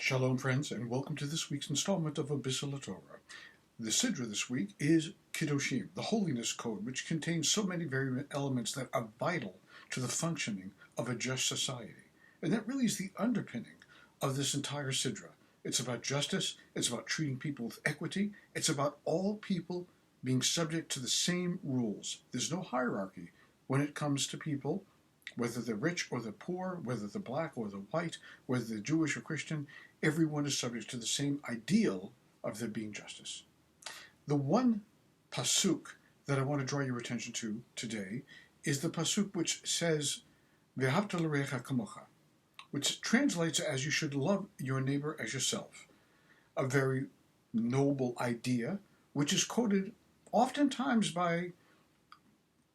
Shalom, friends, and welcome to this week's installment of Bisselle Torah. The Sidra this week is Kedoshim, the holiness code, which contains so many very elements that are vital to the functioning of a just society. And that really is the underpinning of this entire Sidra. It's about justice, it's about treating people with equity, it's about all people being subject to the same rules. There's no hierarchy when it comes to people, whether they're rich or they're poor, whether they're black or they're white, whether they're Jewish or Christian. Everyone is subject to the same ideal of there being justice. The one pasuk that I want to draw your attention to today is the pasuk which says, "Ve'ahavta l'reacha kamocha," which translates as "you should love your neighbor as yourself." A very noble idea, which is quoted oftentimes by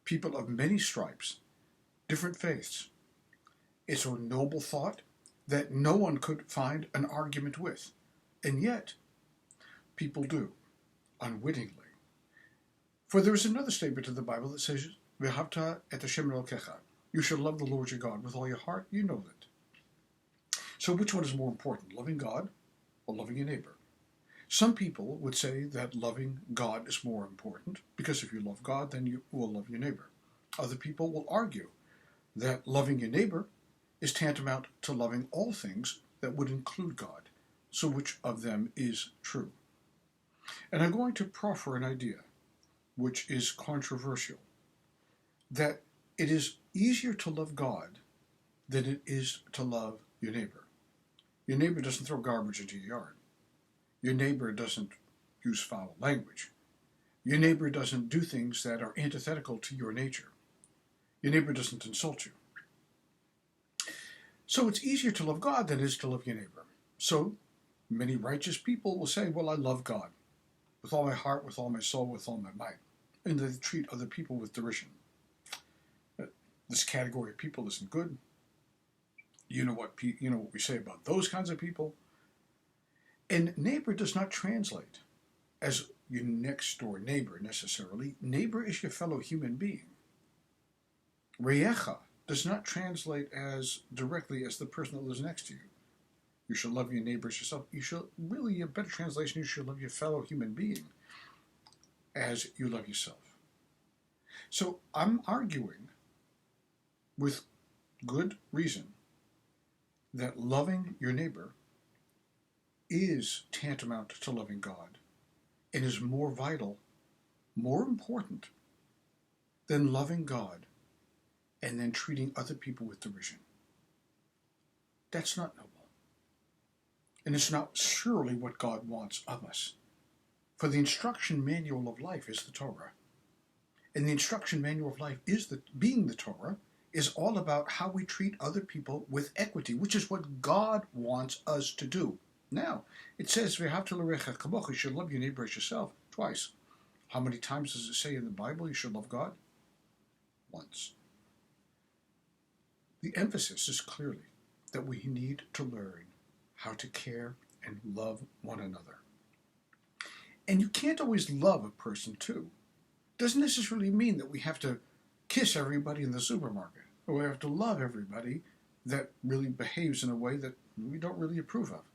people of many stripes, different faiths. It's a noble thought that no one could find an argument with, and yet people do, unwittingly. For there is another statement in the Bible that says, "Ve'ahavta et Hashem Elokecha," you should love the Lord your God with all your heart. You know that. So which one is more important, loving God or loving your neighbor? Some people would say that loving God is more important, because if you love God, then you will love your neighbor. Other people will argue that loving your neighbor is tantamount to loving all things that would include God. So which of them is true? And I'm going to proffer an idea which is controversial, that it is easier to love God than it is to love your neighbor. Your neighbor doesn't throw garbage into your yard. Your neighbor doesn't use foul language. Your neighbor doesn't do things that are antithetical to your nature. Your neighbor doesn't insult you. So it's easier to love God than it is to love your neighbor. So many righteous people will say, well, I love God with all my heart, with all my soul, with all my might. And they treat other people with derision. This category of people isn't good. You know what we say about those kinds of people. And neighbor does not translate as your next door neighbor necessarily. Neighbor is your fellow human being. Reyecha does not translate as directly as the person that lives next to you. You should love your neighbor as yourself. You should, really, a better translation, you should love your fellow human being as you love yourself. So I'm arguing with good reason that loving your neighbor is tantamount to loving God and is more vital, more important than loving God and then treating other people with derision. That's not noble. And it's not surely what God wants of us. For the instruction manual of life is the Torah. And the instruction manual of life is being the Torah is all about how we treat other people with equity, which is what God wants us to do. Now, it says, "Ve'ahavta l'reacha kamocha," you should love your neighbor as yourself, twice. How many times does it say in the Bible you should love God? Once. The emphasis is clearly that we need to learn how to care and love one another. And you can't always love a person too. Doesn't necessarily mean that we have to kiss everybody in the supermarket, or we have to love everybody that really behaves in a way that we don't really approve of.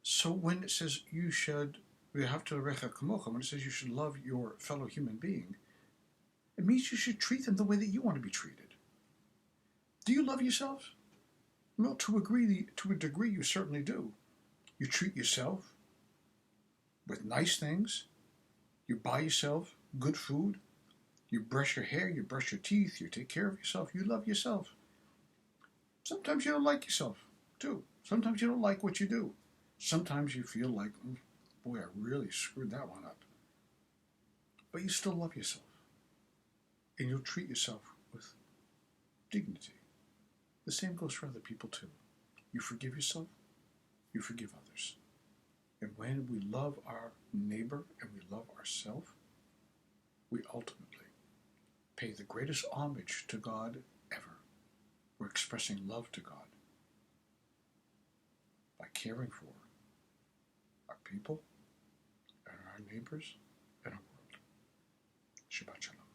So when it says you should, "Ve'ahavta l'reacha kamocha," when it says you should love your fellow human being, it means you should treat them the way that you want to be treated. Do you love yourself? Well, to a degree, you certainly do. You treat yourself with nice things. You buy yourself good food. You brush your hair. You brush your teeth. You take care of yourself. You love yourself. Sometimes you don't like yourself, too. Sometimes you don't like what you do. Sometimes you feel like, boy, I really screwed that one up. But you still love yourself. And you'll treat yourself with dignity. The same goes for other people too. You forgive yourself, you forgive others. And when we love our neighbor and we love ourselves, we ultimately pay the greatest homage to God ever. We're expressing love to God by caring for our people and our neighbors and our world. Shabbat Shalom.